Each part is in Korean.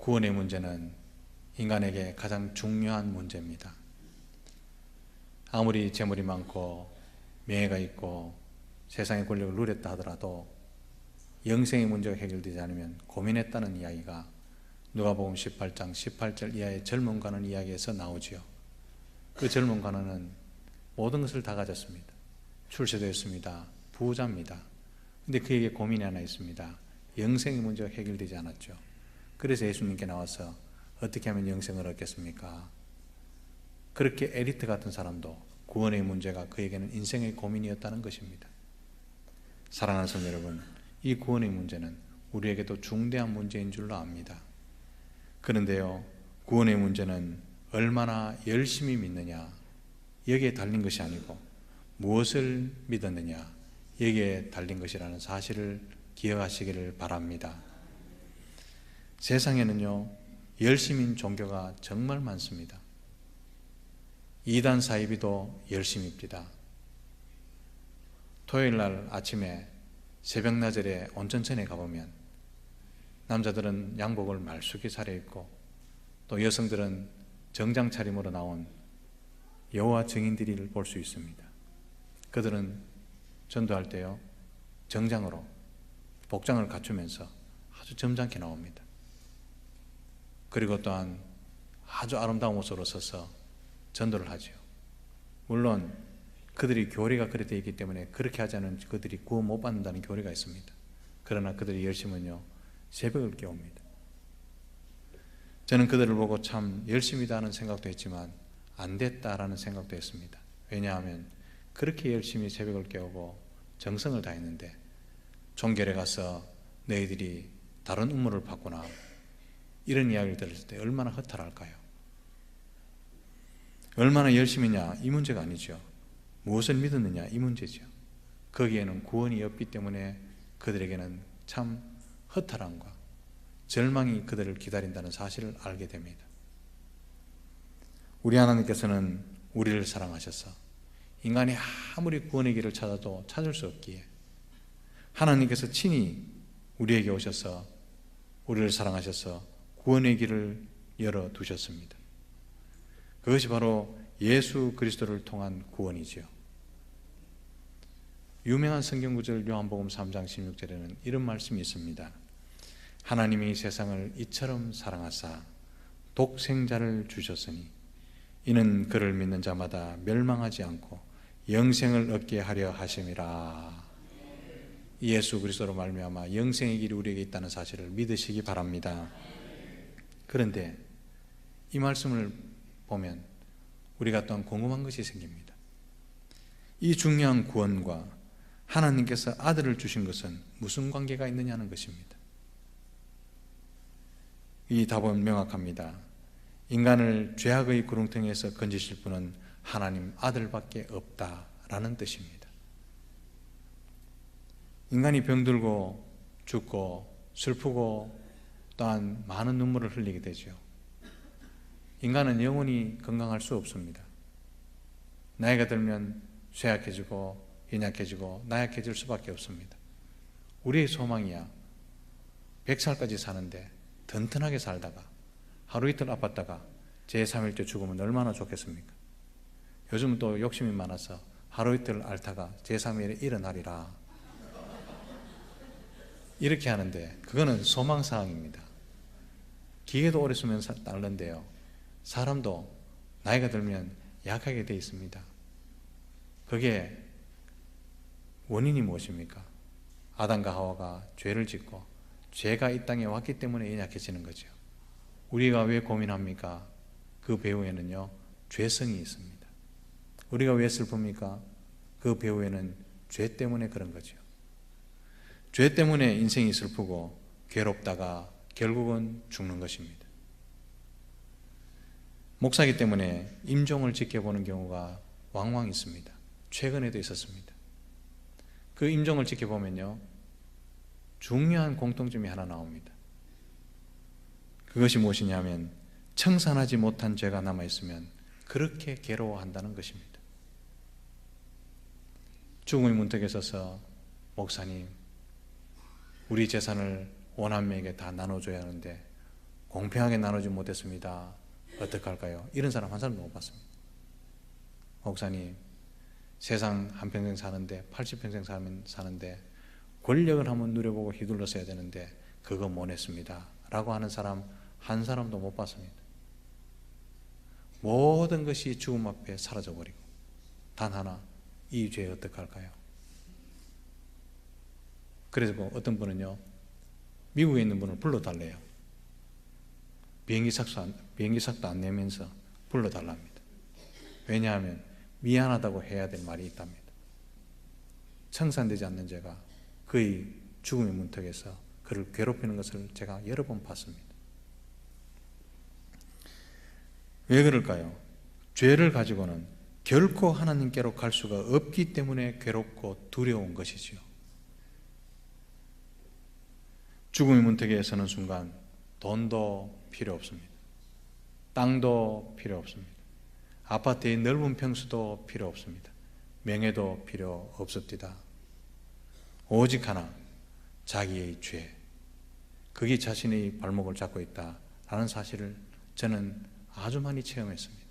구원의 문제는 인간에게 가장 중요한 문제입니다. 아무리 재물이 많고 명예가 있고 세상의 권력을 누렸다 하더라도 영생의 문제가 해결되지 않으면 고민했다는 이야기가 누가복음 18장 18절 이하의 젊은 관원 이야기에서 나오지요. 그 젊은 관원은 모든 것을 다 가졌습니다. 출세되었습니다. 부자입니다. 근데 그에게 고민이 하나 있습니다. 영생의 문제가 해결되지 않았죠. 그래서 예수님께 나와서 어떻게 하면 영생을 얻겠습니까? 그렇게 엘리트 같은 사람도 구원의 문제가 그에게는 인생의 고민이었다는 것입니다. 사랑하는 성도 여러분, 이 구원의 문제는 우리에게도 중대한 문제인 줄로 압니다. 그런데요, 구원의 문제는 얼마나 열심히 믿느냐 여기에 달린 것이 아니고 무엇을 믿었느냐 여기에 달린 것이라는 사실을 기억하시기를 바랍니다. 세상에는요, 열심인 종교가 정말 많습니다. 이단 사이비도 열심입니다. 토요일 날 아침에 새벽나절에 온천천에 가보면 남자들은 양복을 말쑥히 차려입고 또 여성들은 정장 차림으로 나온 여호와 증인들을 볼 수 있습니다. 그들은 전도할 때요, 정장으로 복장을 갖추면서 아주 점잖게 나옵니다. 그리고 또한 아주 아름다운 옷으로 서서 전도를 하죠. 물론 그들이 교리가 그렇게 되어 있기 때문에 그렇게 하지 않으면 그들이 구원 못 받는다는 교리가 있습니다. 그러나 그들의 열심은요, 새벽을 깨웁니다. 저는 그들을 보고 참 열심이다 하는 생각도 했지만 안 됐다라는 생각도 했습니다. 왜냐하면 그렇게 열심히 새벽을 깨우고 정성을 다했는데 종결에 가서 너희들이 다른 음모를 봤구나 이런 이야기를 들었을 때 얼마나 허탈할까요? 얼마나 열심히냐 이 문제가 아니죠. 무엇을 믿었느냐 이 문제죠. 거기에는 구원이 없기 때문에 그들에게는 참 허탈함과 절망이 그들을 기다린다는 사실을 알게 됩니다. 우리 하나님께서는 우리를 사랑하셔서 인간이 아무리 구원의 길을 찾아도 찾을 수 없기에 하나님께서 친히 우리에게 오셔서 우리를 사랑하셔서 구원의 길을 열어두셨습니다. 그것이 바로 예수 그리스도를 통한 구원이지요. 유명한 성경구절 요한복음 3장 16절에는 이런 말씀이 있습니다. 하나님이 세상을 이처럼 사랑하사 독생자를 주셨으니 이는 그를 믿는 자마다 멸망하지 않고 영생을 얻게 하려 하심이라. 예수 그리스도로 말미암아 영생의 길이 우리에게 있다는 사실을 믿으시기 바랍니다. 그런데 이 말씀을 보면 우리가 또한 궁금한 것이 생깁니다. 이 중요한 구원과 하나님께서 아들을 주신 것은 무슨 관계가 있느냐는 것입니다. 이 답은 명확합니다. 인간을 죄악의 구렁텅이에서 건지실 분은 하나님 아들밖에 없다라는 뜻입니다. 인간이 병들고 죽고 슬프고 또한 많은 눈물을 흘리게 되죠. 인간은 영원히 건강할 수 없습니다. 나이가 들면 쇠약해지고 연약해지고 나약해질 수밖에 없습니다. 우리의 소망이야 100살까지 사는데 튼튼하게 살다가 하루 이틀 아팠다가 제3일째 죽으면 얼마나 좋겠습니까? 요즘은 또 욕심이 많아서 하루 이틀 앓다가 제3일에 일어나리라 이렇게 하는데 그거는 소망사항입니다. 기계도 오래 쓰면 닳는데요, 사람도 나이가 들면 약하게 되어 있습니다. 그게 원인이 무엇입니까? 아담과 하와가 죄를 짓고 죄가 이 땅에 왔기 때문에 연약해지는 거죠. 우리가 왜 고민합니까? 그 배후에는요, 죄성이 있습니다. 우리가 왜 슬픕니까? 그 배후에는 죄 때문에 그런 거죠. 죄 때문에 인생이 슬프고 괴롭다가 결국은 죽는 것입니다. 목사이기 때문에 임종을 지켜보는 경우가 왕왕 있습니다. 최근에도 있었습니다. 그 임종을 지켜보면요, 중요한 공통점이 하나 나옵니다. 그것이 무엇이냐면 청산하지 못한 죄가 남아있으면 그렇게 괴로워한다는 것입니다. 죽음의 문턱에 서서 목사님, 우리 재산을 원한명에게 다 나눠줘야 하는데 공평하게 나누지 못했습니다. 어떡할까요? 이런 사람 한 사람도 못 봤습니다. 목사님, 세상 한평생 사는데 80평생 사는데 권력을 한번 누려보고 휘둘렀어야 되는데 그거 못 했습니다 라고 하는 사람 한 사람도 못 봤습니다. 모든 것이 죽음 앞에 사라져버리고 단 하나, 이 죄 어떡할까요? 그래서 뭐 어떤 분은요, 미국에 있는 분을 불러달래요. 비행기삭도 안 내면서 불러달랍니다. 왜냐하면 미안하다고 해야 될 말이 있답니다. 청산되지 않는 죄가 그의 죽음의 문턱에서 그를 괴롭히는 것을 제가 여러 번 봤습니다. 왜 그럴까요? 죄를 가지고는 결코 하나님께로 갈 수가 없기 때문에 괴롭고 두려운 것이지요. 죽음의 문턱에 서는 순간 돈도 필요 없습니다. 땅도 필요 없습니다. 아파트의 넓은 평수도 필요 없습니다. 명예도 필요 없습니다. 오직 하나, 자기의 죄, 그게 자신의 발목을 잡고 있다라는 사실을 저는 아주 많이 체험했습니다.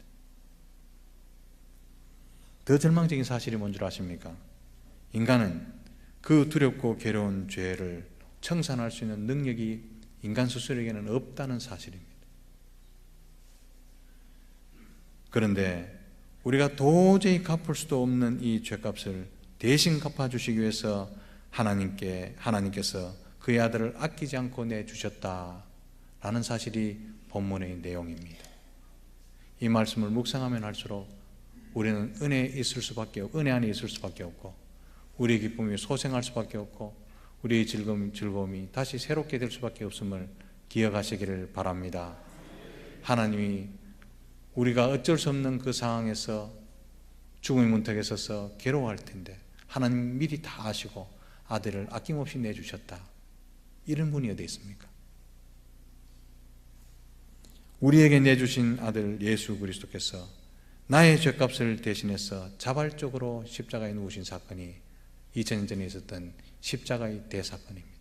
더 절망적인 사실이 뭔 줄 아십니까? 인간은 그 두렵고 괴로운 죄를 청산할 수 있는 능력이 인간 스스로에게는 없다는 사실입니다. 그런데 우리가 도저히 갚을 수도 없는 이 죄값을 대신 갚아주시기 위해서 하나님께서 그의 아들을 아끼지 않고 내주셨다라는 사실이 본문의 내용입니다. 이 말씀을 묵상하면 할수록 우리는 은혜 안에 있을 수밖에 없고 우리의 기쁨이 소생할 수밖에 없고 우리의 즐거움이 다시 새롭게 될 수밖에 없음을 기억하시기를 바랍니다. 하나님이 우리가 어쩔 수 없는 그 상황에서 죽음의 문턱에 서서 괴로워할 텐데 하나님 미리 다 아시고 아들을 아낌없이 내주셨다. 이런 분이 어디 있습니까? 우리에게 내주신 아들 예수 그리스도께서 나의 죄값을 대신해서 자발적으로 십자가에 누우신 사건이 2000년 전에 있었던 십자가의 대사건입니다.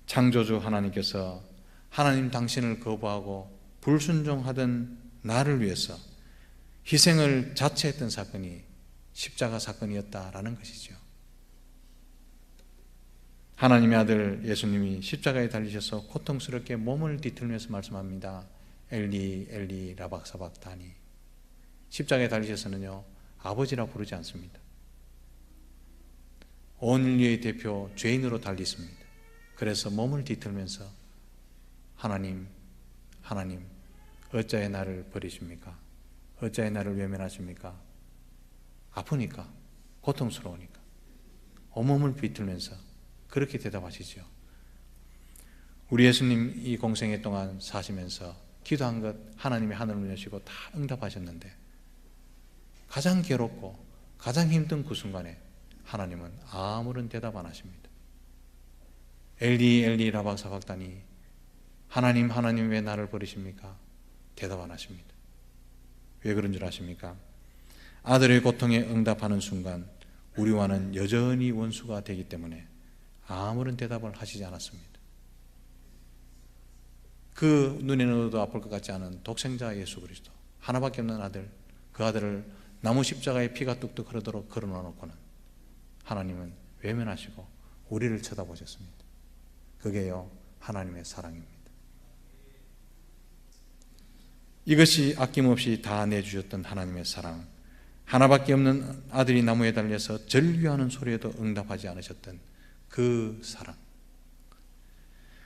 창조주 하나님께서 하나님 당신을 거부하고 불순종하던 나를 위해서 희생을 자처했던 사건이 십자가 사건이었다라는 것이죠. 하나님의 아들 예수님이 십자가에 달리셔서 고통스럽게 몸을 뒤틀면서 말씀합니다. 엘리 엘리 라박사박다니. 십자가에 달리셔서는요, 아버지라 부르지 않습니다. 온 인류의 대표 죄인으로 달리십니다. 그래서 몸을 뒤틀면서 하나님 어찌하여 나를 버리십니까? 어찌하여 나를 외면하십니까? 아프니까, 고통스러우니까 온몸을 비틀면서 그렇게 대답하시죠. 우리 예수님 이 공생애 동안 사시면서 기도한 것 하나님이 하늘을 여시고 다 응답하셨는데 가장 괴롭고 가장 힘든 그 순간에 하나님은 아무런 대답 안 하십니다. 엘리 엘리 라박사박다니, 하나님 왜 나를 버리십니까? 대답 안 하십니다. 왜 그런 줄 아십니까? 아들의 고통에 응답하는 순간 우리와는 여전히 원수가 되기 때문에 아무런 대답을 하시지 않았습니다. 그 눈에 넣어도 아플 것 같지 않은 독생자 예수 그리스도, 하나밖에 없는 아들, 그 아들을 나무 십자가에 피가 뚝뚝 흐르도록 걸어놓고는 하나님은 외면하시고 우리를 쳐다보셨습니다. 그게요, 하나님의 사랑입니다. 이것이 아낌없이 다 내주셨던 하나님의 사랑, 하나밖에 없는 아들이 나무에 달려서 절규하는 소리에도 응답하지 않으셨던 그 사랑,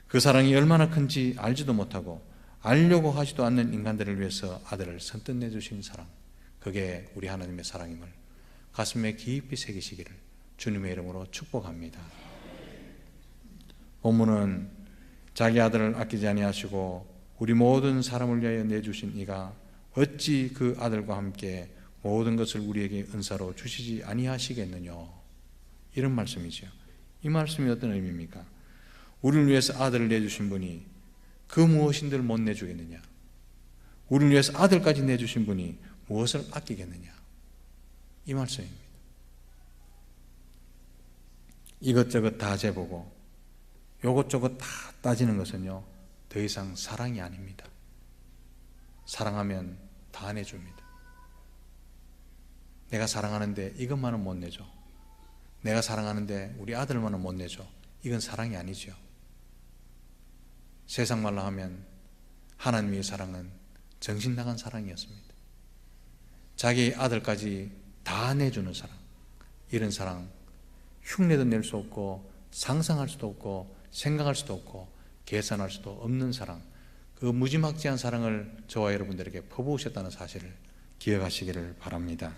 그 사랑이 얼마나 큰지 알지도 못하고 알려고 하지도 않는 인간들을 위해서 아들을 선뜻 내주신 사랑, 그게 우리 하나님의 사랑임을 가슴에 깊이 새기시기를 주님의 이름으로 축복합니다. 본문은 자기 아들을 아끼지 아니하시고 우리 모든 사람을 위하여 내주신 이가 어찌 그 아들과 함께 모든 것을 우리에게 은사로 주시지 아니하시겠느냐, 이런 말씀이죠. 이 말씀이 어떤 의미입니까? 우리를 위해서 아들을 내주신 분이 그 무엇인들 못 내주겠느냐? 우리를 위해서 아들까지 내주신 분이 무엇을 아끼겠느냐? 이 말씀입니다. 이것저것 다 재보고 요것저것 다 따지는 것은요, 더 이상 사랑이 아닙니다. 사랑하면 다 내줍니다. 내가 사랑하는데 이것만은 못 내줘. 내가 사랑하는데 우리 아들만은 못 내줘. 이건 사랑이 아니죠. 세상 말로 하면 하나님의 사랑은 정신 나간 사랑이었습니다. 자기 아들까지 다 내주는 사랑, 이런 사랑 흉내도 낼 수 없고 상상할 수도 없고 생각할 수도 없고 계산할 수도 없는 사랑, 그 무지막지한 사랑을 저와 여러분들에게 퍼부으셨다는 사실을 기억하시기를 바랍니다.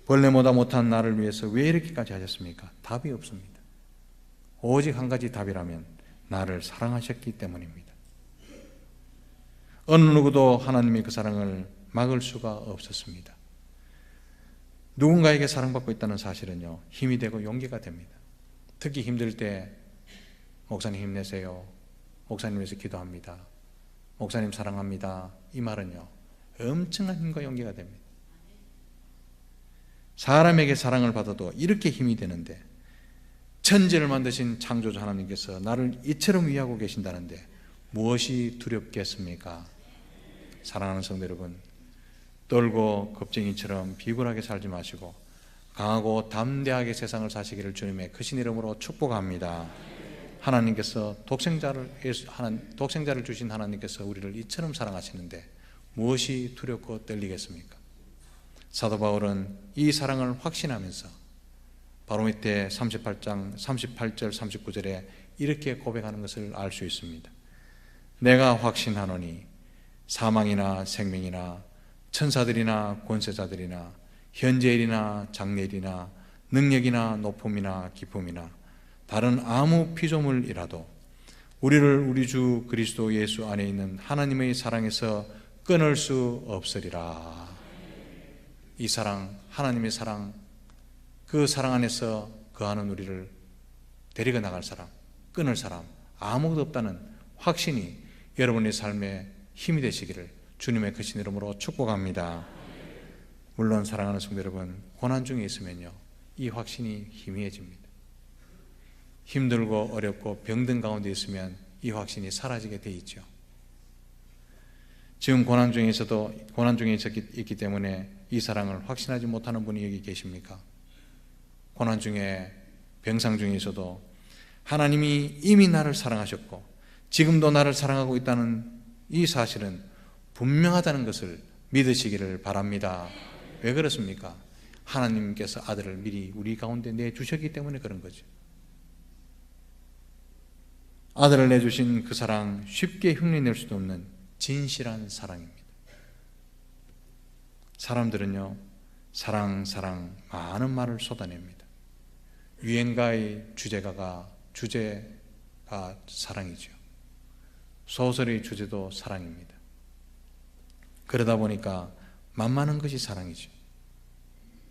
벌레보다 못한 나를 위해서 왜 이렇게까지 하셨습니까? 답이 없습니다. 오직 한 가지 답이라면 나를 사랑하셨기 때문입니다. 어느 누구도 하나님의 그 사랑을 막을 수가 없었습니다. 누군가에게 사랑받고 있다는 사실은요, 힘이 되고 용기가 됩니다. 특히 힘들 때 목사님 힘내세요, 목사님 위해서 기도합니다, 목사님 사랑합니다, 이 말은요 엄청난 힘과 용기가 됩니다. 사람에게 사랑을 받아도 이렇게 힘이 되는데, 천지를 만드신 창조주 하나님께서 나를 이처럼 위하고 계신다는데 무엇이 두렵겠습니까? 사랑하는 성도 여러분, 떨고 겁쟁이처럼 비굴하게 살지 마시고 강하고 담대하게 세상을 사시기를 주님의 크신 이름으로 축복합니다. 하나님께서 독생자를 주신 하나님께서 우리를 이처럼 사랑하시는데 무엇이 두렵고 떨리겠습니까? 사도 바울은 이 사랑을 확신하면서 바로 밑에 38장 38절 39절에 이렇게 고백하는 것을 알 수 있습니다. 내가 확신하노니 사망이나 생명이나 천사들이나 권세자들이나 현재일이나 장래일이나 능력이나 높음이나 기쁨이나 다른 아무 피조물이라도 우리를 우리 주 그리스도 예수 안에 있는 하나님의 사랑에서 끊을 수 없으리라. 이 사랑, 하나님의 사랑, 그 사랑 안에서 거하는 우리를 데리고 나갈 사람, 끊을 사람 아무것도 없다는 확신이 여러분의 삶에 힘이 되시기를 주님의 크신 이름으로 축복합니다. 물론 사랑하는 성도 여러분, 고난 중에 있으면요 이 확신이 희미해집니다. 힘들고 어렵고 병든 가운데 있으면 이 확신이 사라지게 돼 있죠. 지금 고난 중에 있기 때문에 이 사랑을 확신하지 못하는 분이 여기 계십니까? 고난 중에, 병상 중에 있어도 하나님이 이미 나를 사랑하셨고 지금도 나를 사랑하고 있다는 이 사실은 분명하다는 것을 믿으시기를 바랍니다. 왜 그렇습니까? 하나님께서 아들을 미리 우리 가운데 내주셨기 때문에 그런 거죠. 아들을 내주신 그 사랑, 쉽게 흉내낼 수도 없는 진실한 사랑입니다. 사람들은요 사랑 많은 말을 쏟아냅니다. 유행가의 주제가 사랑이죠. 소설의 주제도 사랑입니다. 그러다 보니까 만만한 것이 사랑이죠.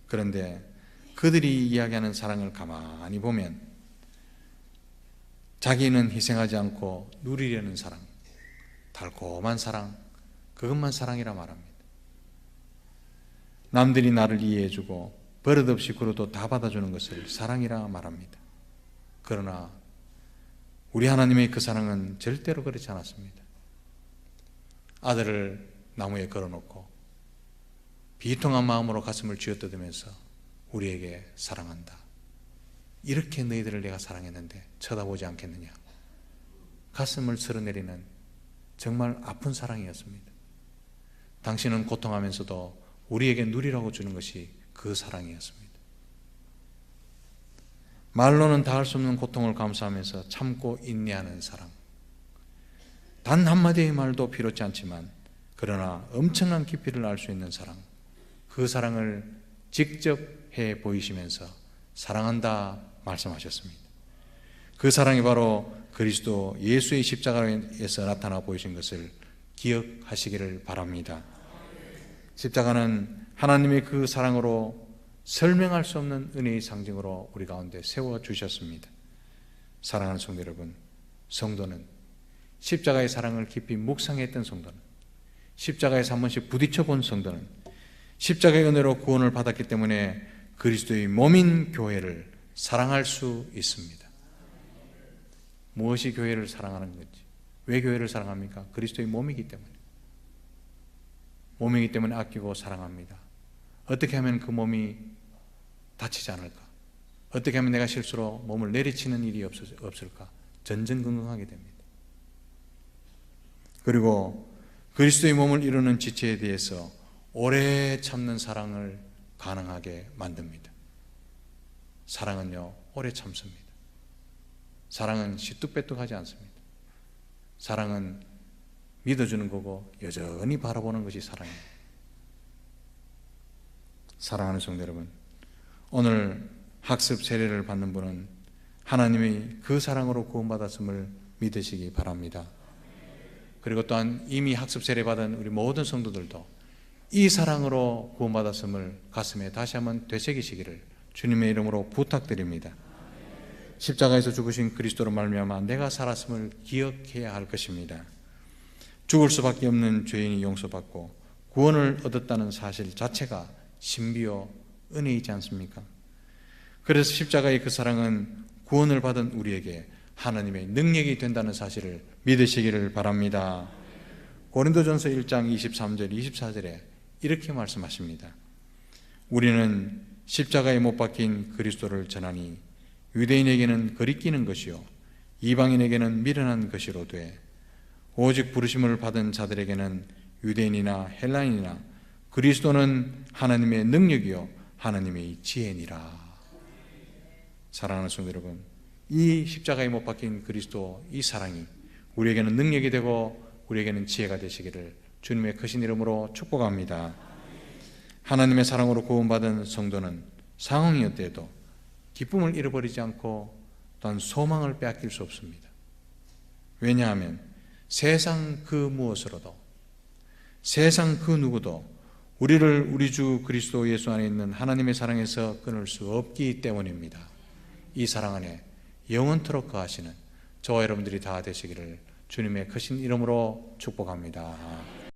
그런데 그들이 이야기하는 사랑을 가만히 보면 자기는 희생하지 않고 누리려는 사랑, 달콤한 사랑, 그것만 사랑이라 말합니다. 남들이 나를 이해해주고 버릇없이 굴어도 다 받아주는 것을 사랑이라 말합니다. 그러나 우리 하나님의 그 사랑은 절대로 그렇지 않았습니다. 아들을 나무에 걸어놓고 비통한 마음으로 가슴을 쥐어뜯으면서 우리에게 사랑한다. 이렇게 너희들을 내가 사랑했는데 쳐다보지 않겠느냐. 가슴을 쓸어내리는 정말 아픈 사랑이었습니다. 당신은 고통하면서도 우리에게 누리라고 주는 것이 그 사랑이었습니다. 말로는 다할 수 없는 고통을 감수하면서 참고 인내하는 사랑. 단 한마디의 말도 필요치 않지만 그러나 엄청난 깊이를 알 수 있는 사랑. 그 사랑을 직접 해 보이시면서 사랑한다 말씀하셨습니다. 그 사랑이 바로 그리스도 예수의 십자가에서 나타나 보이신 것을 기억하시기를 바랍니다. 십자가는 하나님의 그 사랑으로 설명할 수 없는 은혜의 상징으로 우리 가운데 세워주셨습니다. 사랑하는 성도 여러분, 성도는 십자가의 사랑을 깊이 묵상했던 성도는, 십자가에서 한 번씩 부딪혀본 성도는 십자가의 은혜로 구원을 받았기 때문에 그리스도의 몸인 교회를 사랑할 수 있습니다. 무엇이 교회를 사랑하는 건지, 왜 교회를 사랑합니까? 그리스도의 몸이기 때문에. 몸이기 때문에 아끼고 사랑합니다. 어떻게 하면 그 몸이 다치지 않을까? 어떻게 하면 내가 실수로 몸을 내리치는 일이 없을까? 전전긍긍하게 됩니다. 그리고 그리스도의 몸을 이루는 지체에 대해서 오래 참는 사랑을 가능하게 만듭니다. 사랑은요, 오래 참습니다. 사랑은 시뚝배뚝하지 않습니다. 사랑은 믿어주는 거고 여전히 바라보는 것이 사랑입니다. 사랑하는 성도 여러분, 오늘 학습 세례를 받는 분은 하나님이 그 사랑으로 구원받았음을 믿으시기 바랍니다. 그리고 또한 이미 학습 세례 받은 우리 모든 성도들도 이 사랑으로 구원받았음을 가슴에 다시 한번 되새기시기를 주님의 이름으로 부탁드립니다. 십자가에서 죽으신 그리스도로 말미암아 내가 살았음을 기억해야 할 것입니다. 죽을 수밖에 없는 죄인이 용서받고 구원을 얻었다는 사실 자체가 신비요 은혜이지 않습니까? 그래서 십자가의 그 사랑은 구원을 받은 우리에게 하나님의 능력이 된다는 사실을 믿으시기를 바랍니다. 고린도전서 1장 23절 24절에 이렇게 말씀하십니다. 우리는 십자가에 못 박힌 그리스도를 전하니 유대인에게는 거리끼는 것이요 이방인에게는 미련한 것이로되 오직 부르심을 받은 자들에게는 유대인이나 헬라인이나 그리스도는 하나님의 능력이요 하나님의 지혜니라. 사랑하는 성도 여러분, 이 십자가에 못 박힌 그리스도 이 사랑이 우리에게는 능력이 되고 우리에게는 지혜가 되시기를 주님의 크신 이름으로 축복합니다. 하나님의 사랑으로 구원받은 성도는 상황이 어때도 기쁨을 잃어버리지 않고 또한 소망을 빼앗길 수 없습니다. 왜냐하면 세상 그 무엇으로도, 세상 그 누구도 우리를 우리 주 그리스도 예수 안에 있는 하나님의 사랑에서 끊을 수 없기 때문입니다. 이 사랑 안에 영원토록 거하시는 저와 여러분들이 다 되시기를 주님의 크신 이름으로 축복합니다.